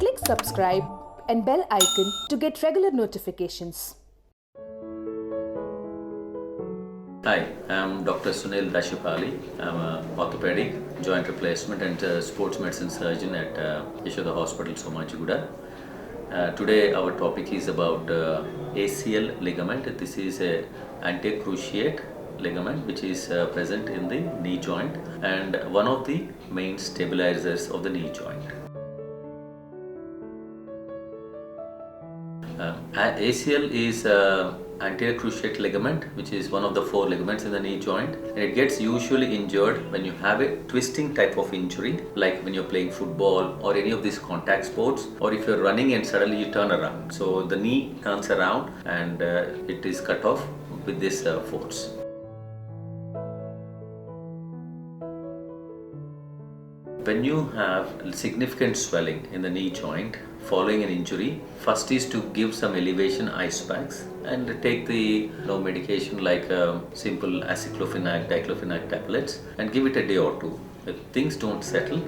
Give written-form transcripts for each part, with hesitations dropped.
Click subscribe and bell icon to get regular notifications. Hi, I'm Dr. Sunil Dashipali. I'm an orthopedic, joint replacement and sports medicine surgeon at Yashoda Hospital, Somajiguda. Today our topic is about ACL ligament. This is a anterocruciate ligament which is present in the knee joint and one of the main stabilizers of the knee joint. ACL is anterior cruciate ligament, which is one of the 4 ligaments in the knee joint, and it gets usually injured when you have a twisting type of injury, like when you're playing football or any of these contact sports, or if you're running and suddenly you turn around. So the knee turns around and it is cut off with this force. When you have significant swelling in the knee joint following an injury, first is to give some elevation ice packs and take the medication like simple aceclofenac, diclofenac tablets and give it a day or two. If things don't settle,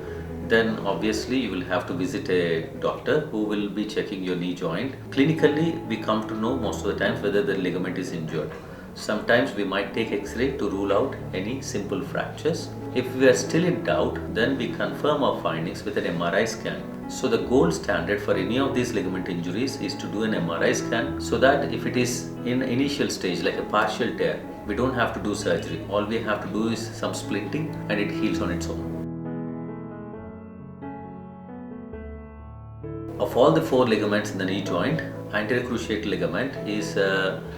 then obviously you will have to visit a doctor who will be checking your knee joint. Clinically, we come to know most of the times whether the ligament is injured. Sometimes we might take X-ray to rule out any simple fractures. If we are still in doubt, then we confirm our findings with an MRI scan. So the gold standard for any of these ligament injuries is to do an MRI scan so that if it is in initial stage like a partial tear, we don't have to do surgery. All we have to do is some splinting and it heals on its own. Of all the 4 ligaments in the knee joint, anterior cruciate ligament is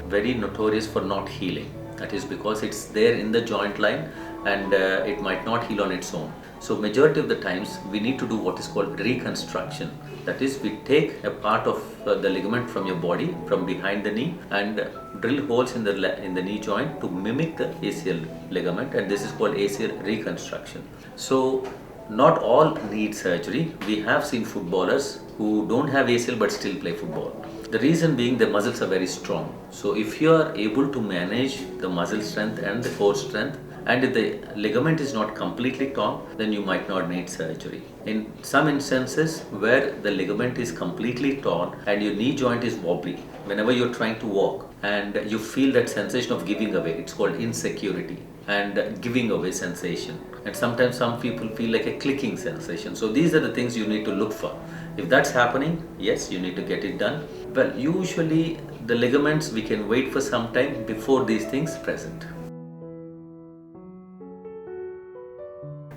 very notorious for not healing. That is because it's there in the joint line and it might not heal on its own. So majority of the times we need to do what is called reconstruction. That is, we take a part of the ligament from your body, from behind the knee, and drill holes in the knee joint to mimic the ACL ligament, and this is called ACL reconstruction. So not all need surgery. We have seen footballers who don't have ACL but still play football. The reason being the muscles are very strong. So if you are able to manage the muscle strength and the core strength, and if the ligament is not completely torn, then you might not need surgery. In some instances where the ligament is completely torn and your knee joint is wobbly, whenever you're trying to walk and you feel that sensation of giving away, it's called insecurity and giving away sensation. And sometimes some people feel like a clicking sensation. So these are the things you need to look for. If that's happening, yes, you need to get it done. Well, usually the ligaments, we can wait for some time before these things present.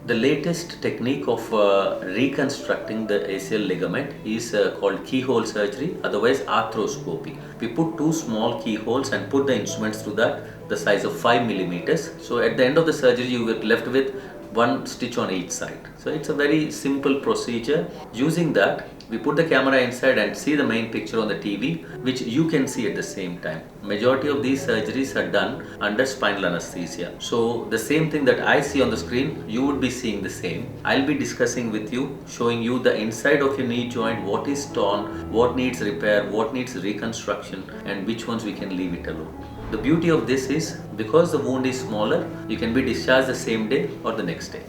The latest technique of reconstructing the ACL ligament is called keyhole surgery, otherwise arthroscopy. We put 2 small keyholes and put the instruments through that, the size of 5 millimeters. So at the end of the surgery, you get left with 1 stitch on each side. So it's a very simple procedure. Using that, we put the camera inside and see the main picture on the TV, which you can see at the same time. Majority of these surgeries are done under spinal anesthesia. So the same thing that I see on the screen, you would be seeing the same. I'll be discussing with you, showing you the inside of your knee joint, what is torn, what needs repair, what needs reconstruction, and which ones we can leave it alone. The beauty of this is, because the wound is smaller, you can be discharged the same day or the next day.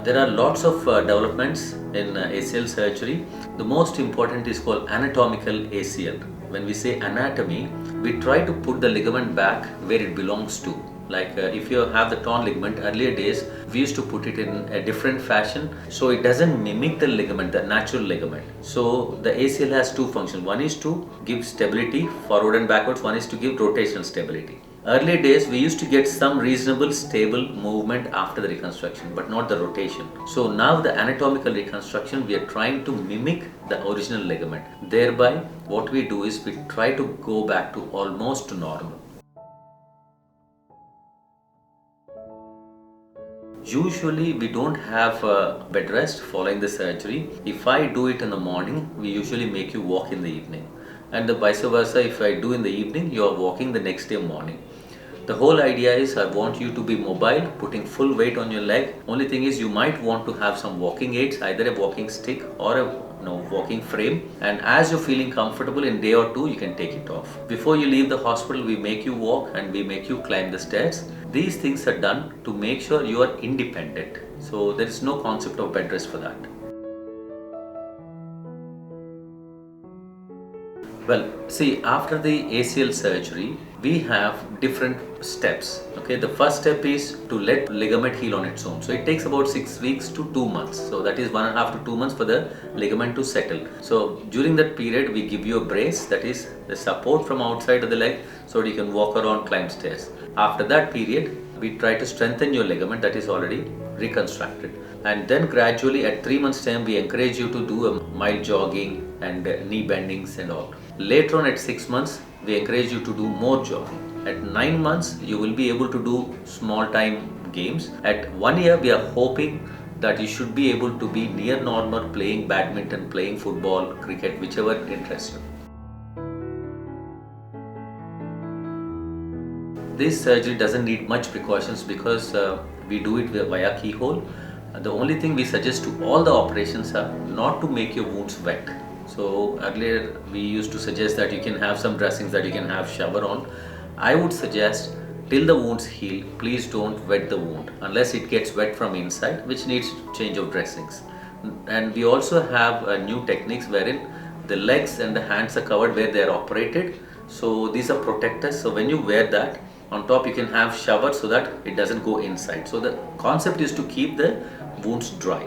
There are lots of developments in ACL surgery. The most important is called anatomical ACL. When we say anatomy, we try to put the ligament back where it belongs to. Like if you have the torn ligament, earlier days we used to put it in a different fashion so it doesn't mimic the ligament, the natural ligament. So the ACL has 2 functions. One is to give stability forward and backwards, one is to give rotational stability. Earlier days we used to get some reasonable stable movement after the reconstruction, but not the rotation. So now the anatomical reconstruction, we are trying to mimic the original ligament. Thereby what we do is we try to go back to almost normal. Usually we don't have bed rest following the surgery. If I do it in the morning, we usually make you walk in the evening. And the vice versa, if I do in the evening, you are walking the next day morning. The whole idea is I want you to be mobile, putting full weight on your leg. Only thing is you might want to have some walking aids, either a walking stick or a walking frame, and as you're feeling comfortable in day or two, you can take it off. Before you leave the hospital, we make you walk and we make you climb the stairs. These things are done to make sure you are independent. So there is no concept of bed rest for that. Well, see, after the ACL surgery, we have different steps. Okay, the first step is to let ligament heal on its own. So it takes about 6 weeks to 2 months. So that is 1.5 to 2 months for the ligament to settle. So during that period, we give you a brace, that is the support from outside of the leg, so that you can walk around, climb stairs. After that period, we try to strengthen your ligament that is already reconstructed, and then gradually at 3 months time we encourage you to do a mild jogging and knee bendings and all. Later on at 6 months we encourage you to do more jogging. At 9 months you will be able to do small time games. At 1 year we are hoping that you should be able to be near normal, playing badminton, playing football, cricket, whichever interests you. This surgery doesn't need much precautions because we do it via keyhole. The only thing we suggest to all the operations are not to make your wounds wet. So earlier we used to suggest that you can have some dressings that you can have shower on. I would suggest till the wounds heal, please don't wet the wound unless it gets wet from inside, which needs change of dressings. And we also have new techniques wherein the legs and the hands are covered where they are operated. So these are protectors. So when you wear that, on top you can have shower so that it doesn't go inside. So the concept is to keep the wounds dry.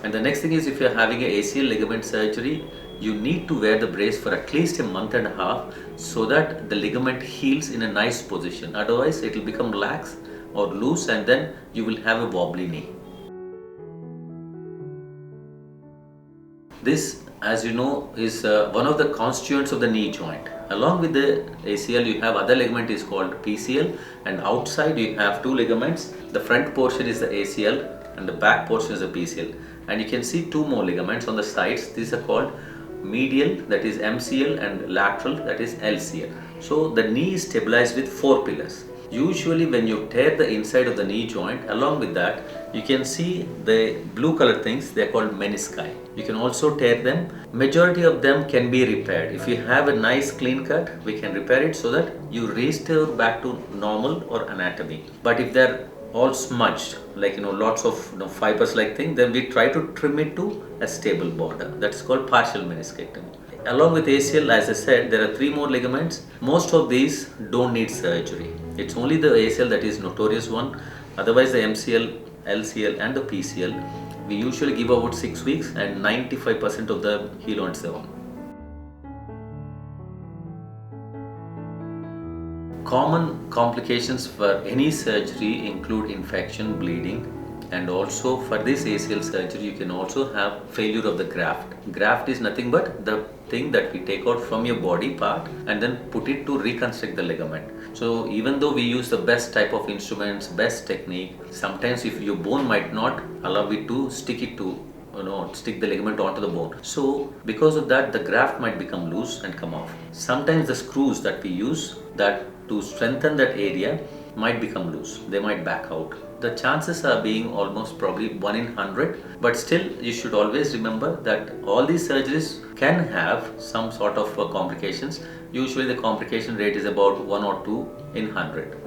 And the next thing is, if you're having a ACL ligament surgery, you need to wear the brace for at least a month and a half so that the ligament heals in a nice position. Otherwise it will become lax or loose and then you will have a wobbly knee. This, as you know, is one of the constituents of the knee joint. Along with the ACL, you have other ligament is called PCL, and outside you have two ligaments. The front portion is the ACL and the back portion is the PCL. And you can see two more ligaments on the sides. These are called medial, that is MCL, and lateral, that is LCL. So the knee is stabilized with 4 pillars. Usually when you tear the inside of the knee joint, along with that you can see the blue color things, they are called menisci. You can also tear them. Majority of them can be repaired. If you have a nice clean cut, we can repair it so that you restore back to normal or anatomy. But if they're all smudged, like lots of fibers like thing, then we try to trim it to a stable border. That's called partial meniscectomy. Along with ACL, as I said, there are 3 more ligaments. Most of these don't need surgery. It's only the ACL that is notorious one. Otherwise the MCL, LCL and the PCL, we usually give about 6 weeks and 95% of them heal on its own. Common complications for any surgery include infection, bleeding, and also for this ACL surgery you can also have failure of the graft. Graft is nothing but the thing that we take out from your body part and then put it to reconstruct the ligament. So even though we use the best type of instruments, best technique, sometimes if your bone might not allow it to stick the ligament onto the bone. So because of that the graft might become loose and come off. Sometimes the screws that we use that to strengthen that area might become loose. They might back out. The chances are being almost probably 1 in 100, but still you should always remember that all these surgeries can have some sort of complications. Usually the complication rate is about 1 or 2 in 100.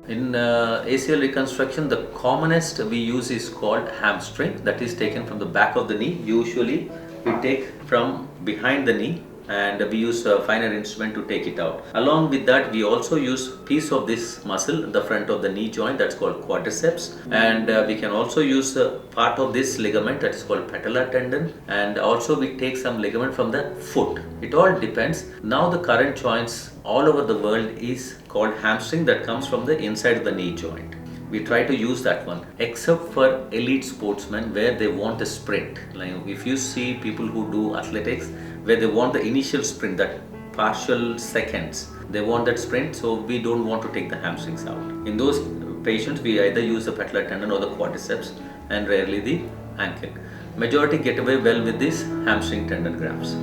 In ACL reconstruction, the commonest we use is called hamstring, that is taken from the back of the knee. Usually we take from behind the knee and we use a finer instrument to take it out. Along with that we also use piece of this muscle, the front of the knee joint, that's called quadriceps, and we can also use part of this ligament that is called patellar tendon, and also we take some ligament from the foot. It all depends. Now the current joints all over the world is called hamstring, that comes from the inside of the knee joint. We try to use that one, except for elite sportsmen where they want a sprint. Like if you see people who do athletics where they want the initial sprint, that partial seconds, they want that sprint, so we don't want to take the hamstrings out. In those patients we either use the patellar tendon or the quadriceps and rarely the ankle. Majority get away well with these hamstring tendon grafts.